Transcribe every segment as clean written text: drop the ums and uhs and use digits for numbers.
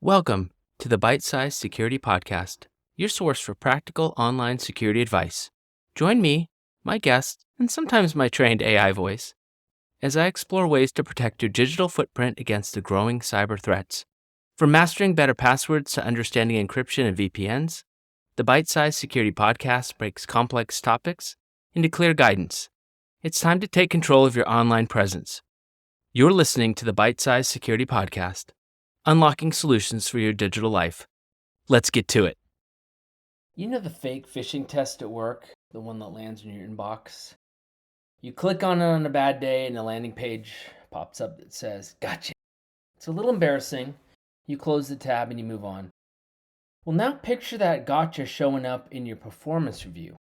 Welcome to the Bite Size Security Podcast, your source for practical online security advice. Join me, my guests, and sometimes my trained AI voice as I explore ways to protect your digital footprint against the growing cyber threats. From mastering better passwords to understanding encryption and VPNs, the Bite Size Security Podcast breaks complex topics into clear guidance. It's time to take control of your online presence. You're listening to the Bite Size Security Podcast, unlocking solutions for your digital life. Let's get to it. You know the fake phishing test at work, the one that lands in your inbox? You click on it on a bad day and a landing page pops up that says, "Gotcha." It's a little embarrassing. You close the tab and you move on. Well, now picture that gotcha showing up in your performance review.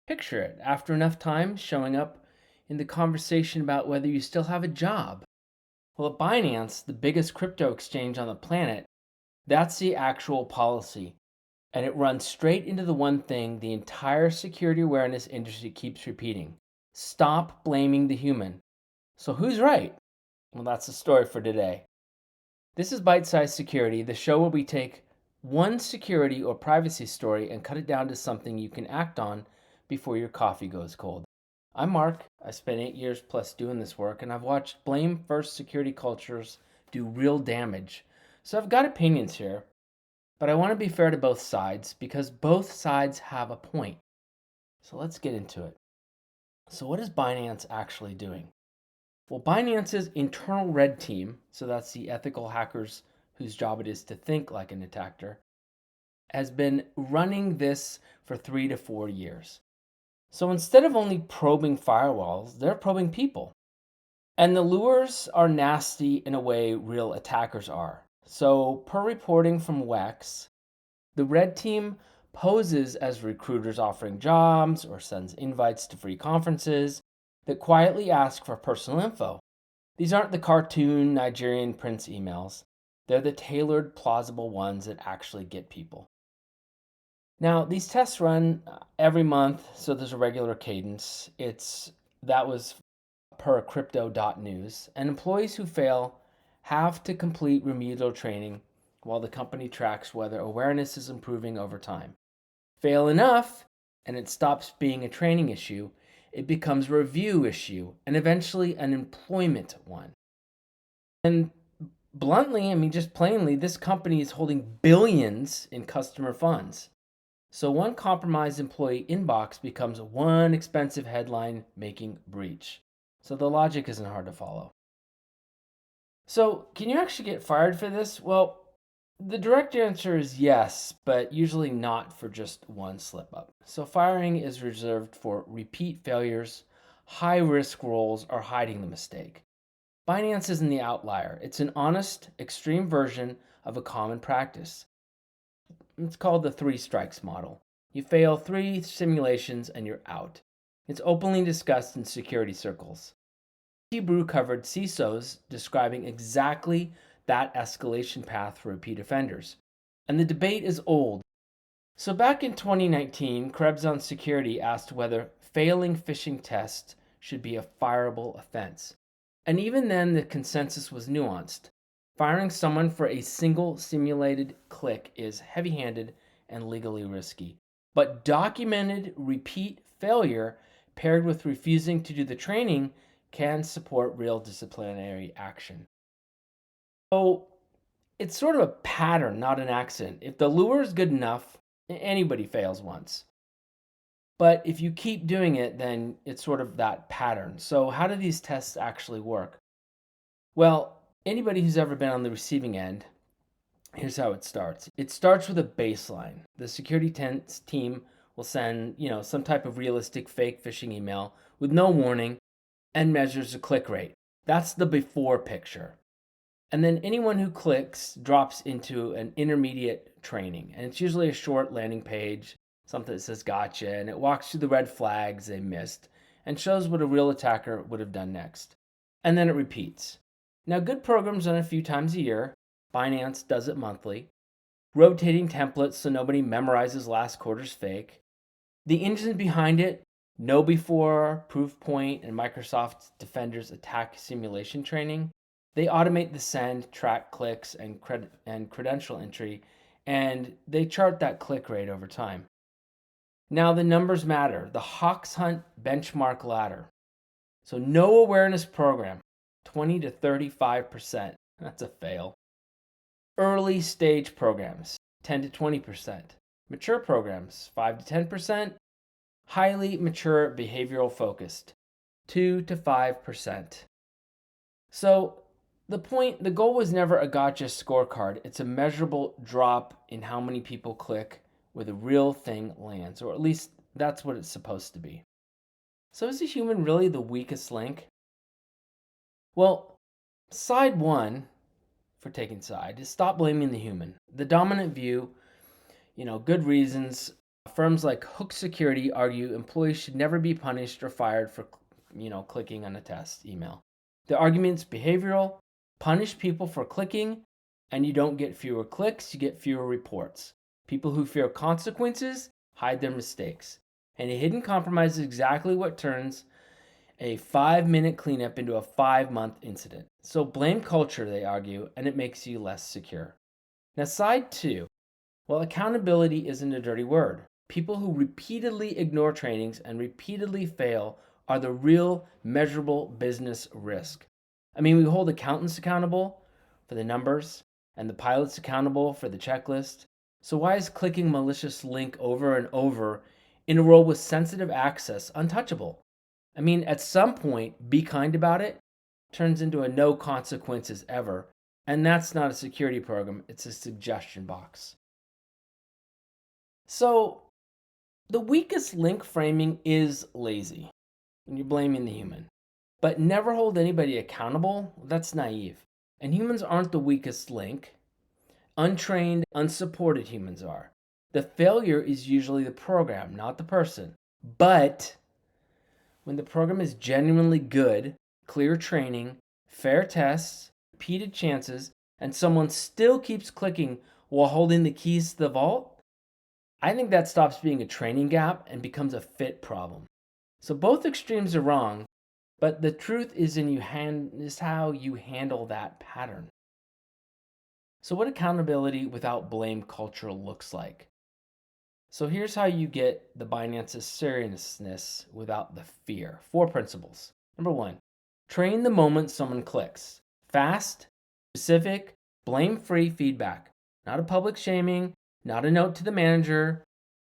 Picture it after enough time showing up in the conversation about whether you still have a job. Well, at Binance, the biggest crypto exchange on the planet, that's the actual policy. And it runs straight into the one thing the entire security awareness industry keeps repeating: stop blaming the human. So who's right? Well, that's the story for today. This is Bite Size Security, the show where we take one security or privacy story and cut it down to something you can act on before your coffee goes cold. I'm Marc. I spent 8 years plus doing this work, and I've watched blame first security cultures do real damage. So I've got opinions here, but I want to be fair to both sides because both sides have a point. So let's get into it. So what is Binance actually doing? Well, Binance's internal red team, so that's the ethical hackers whose job it is to think like an attacker, has been running this for 3 to 4 years. So instead of only probing firewalls, they're probing people. And the lures are nasty in a way real attackers are. So per reporting from WEX, the red team poses as recruiters offering jobs or sends invites to free conferences that quietly ask for personal info. These aren't the cartoon Nigerian prince emails. They're the tailored, plausible ones that actually get people. Now, these tests run every month, so there's a regular cadence. That was per crypto.news, and employees who fail have to complete remedial training while the company tracks whether awareness is improving over time. Fail enough, and it stops being a training issue. It becomes a review issue, and eventually an employment one. And bluntly, just plainly, this company is holding billions in customer funds. So one compromised employee inbox becomes one expensive headline making breach. So the logic isn't hard to follow. So can you actually get fired for this? Well, the direct answer is yes, but usually not for just one slip up. So firing is reserved for repeat failures, high risk roles, or hiding the mistake. Binance isn't the outlier. It's an honest, extreme version of a common practice. It's called the 3 strikes model. You fail 3 simulations and you're out. It's openly discussed in security circles. Hebrew covered CISOs describing exactly that escalation path for repeat offenders. And the debate is old. So back in 2019, Krebs on Security asked whether failing phishing tests should be a fireable offense. And even then, the consensus was nuanced. Firing someone for a single simulated click is heavy-handed and legally risky. But documented repeat failure paired with refusing to do the training can support real disciplinary action. So it's sort of a pattern, not an accident. If the lure is good enough, anybody fails once. But if you keep doing it, then it's sort of that pattern. So how do these tests actually work? Well, anybody who's ever been on the receiving end, here's how it starts. It starts with a baseline. The security team will send, some type of realistic fake phishing email with no warning and measures the click rate. That's the before picture. And then anyone who clicks drops into an intermediate training. And it's usually a short landing page, something that says gotcha, and it walks through the red flags they missed and shows what a real attacker would have done next. And then it repeats. Now, good programs run a few times a year. Binance does it monthly. Rotating templates so nobody memorizes last quarter's fake. The engine behind it: KnowBe4, Proofpoint, and Microsoft Defender's attack simulation training. They automate the send, track clicks, and credential entry, and they chart that click rate over time. Now the numbers matter. The Hoxhunt benchmark ladder. So no awareness program, 20 to 35%. That's a fail. Early stage programs, 10 to 20%. Mature programs, 5 to 10%. Highly mature behavioral focused, 2 to 5%. So the goal was never a gotcha scorecard. It's a measurable drop in how many people click where the real thing lands, or at least that's what it's supposed to be. So is the human really the weakest link? Well, side one, for taking side, is stop blaming the human. The dominant view, good reasons. Firms like Hook Security argue employees should never be punished or fired for, clicking on a test email. The argument's behavioral. Punish people for clicking, and you don't get fewer clicks, you get fewer reports. People who fear consequences hide their mistakes. And a hidden compromise is exactly what turns a 5-minute cleanup into a 5-month incident. So blame culture, they argue, and it makes you less secure. Now, side two. Well, accountability isn't a dirty word. People who repeatedly ignore trainings and repeatedly fail are the real measurable business risk. I mean, we hold accountants accountable for the numbers and the pilots accountable for the checklist. So why is clicking malicious link over and over in a role with sensitive access untouchable? I mean, at some point, be kind about it turns into a no consequences ever. And that's not a security program, it's a suggestion box. So the weakest link framing is lazy when you're blaming the human. But never hold anybody accountable, that's naive. And humans aren't the weakest link. Untrained, unsupported humans are. The failure is usually the program, not the person. But when the program is genuinely good, clear training, fair tests, repeated chances, and someone still keeps clicking while holding the keys to the vault, I think that stops being a training gap and becomes a fit problem. So both extremes are wrong, but the truth is how you handle that pattern. So what accountability without blame culture looks like. So here's how you get the Binance's seriousness without the fear. 4 principles. Number 1, train the moment someone clicks. Fast, specific, blame-free feedback. Not a public shaming, not a note to the manager.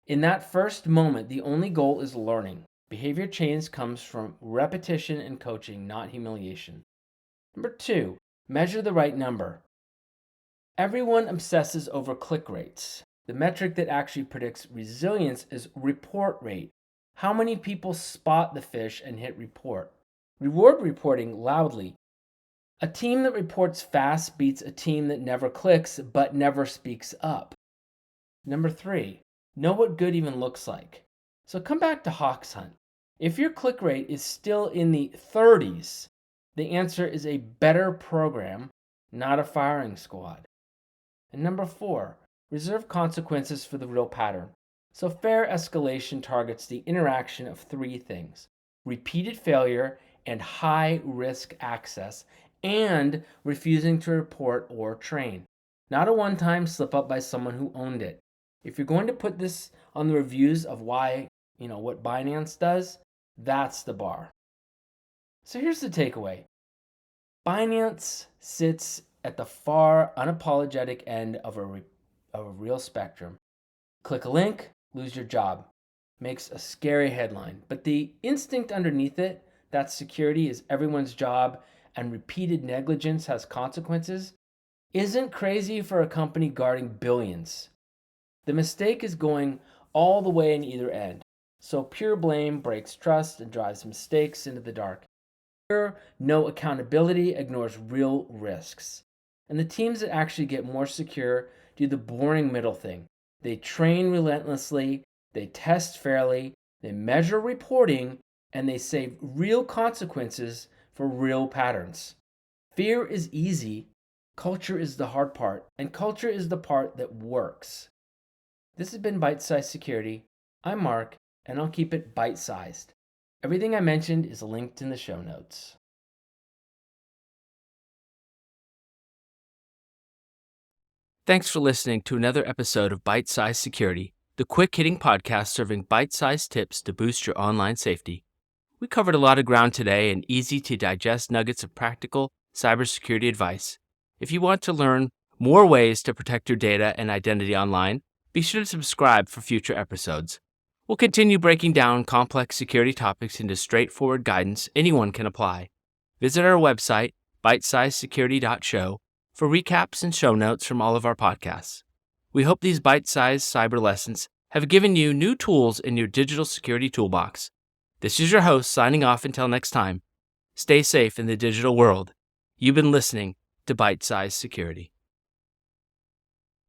In that first moment, the only goal is learning. Behavior change comes from repetition and coaching, not humiliation. Number 2, measure the right number. Everyone obsesses over click rates. The metric that actually predicts resilience is report rate. How many people spot the phish and hit report? Reward reporting loudly. A team that reports fast beats a team that never clicks but never speaks up. Number 3, know what good even looks like. So come back to Hoxhunt. If your click rate is still in the 30s, the answer is a better program, not a firing squad. And number 4, reserve consequences for the real pattern. So fair escalation targets the interaction of 3 things: repeated failure and high risk access, and refusing to report or train. Not a one-time slip up by someone who owned it. If you're going to put this on the reviews of why, what Binance does, that's the bar. So here's the takeaway. Binance sits at the far unapologetic end of a real spectrum. Click a link, lose your job. Makes a scary headline. But the instinct underneath it, that security is everyone's job and repeated negligence has consequences, isn't crazy for a company guarding billions. The mistake is going all the way in either end. So pure blame breaks trust and drives mistakes into the dark. Pure no accountability ignores real risks. And the teams that actually get more secure do the boring middle thing. They train relentlessly, they test fairly, they measure reporting, and they save real consequences for real patterns. Fear is easy, culture is the hard part, and culture is the part that works. This has been Bite Size Security. I'm Marc, and I'll keep it bite-sized. Everything I mentioned is linked in the show notes. Thanks for listening to another episode of Bite Size Security, the quick-hitting podcast serving bite-sized tips to boost your online safety. We covered a lot of ground today and easy-to-digest nuggets of practical cybersecurity advice. If you want to learn more ways to protect your data and identity online, be sure to subscribe for future episodes. We'll continue breaking down complex security topics into straightforward guidance anyone can apply. Visit our website, bitesizesecurity.show, for recaps and show notes from all of our podcasts. We hope these bite-sized cyber lessons have given you new tools in your digital security toolbox. This is your host signing off until next time. Stay safe in the digital world. You've been listening to Bite Size Security.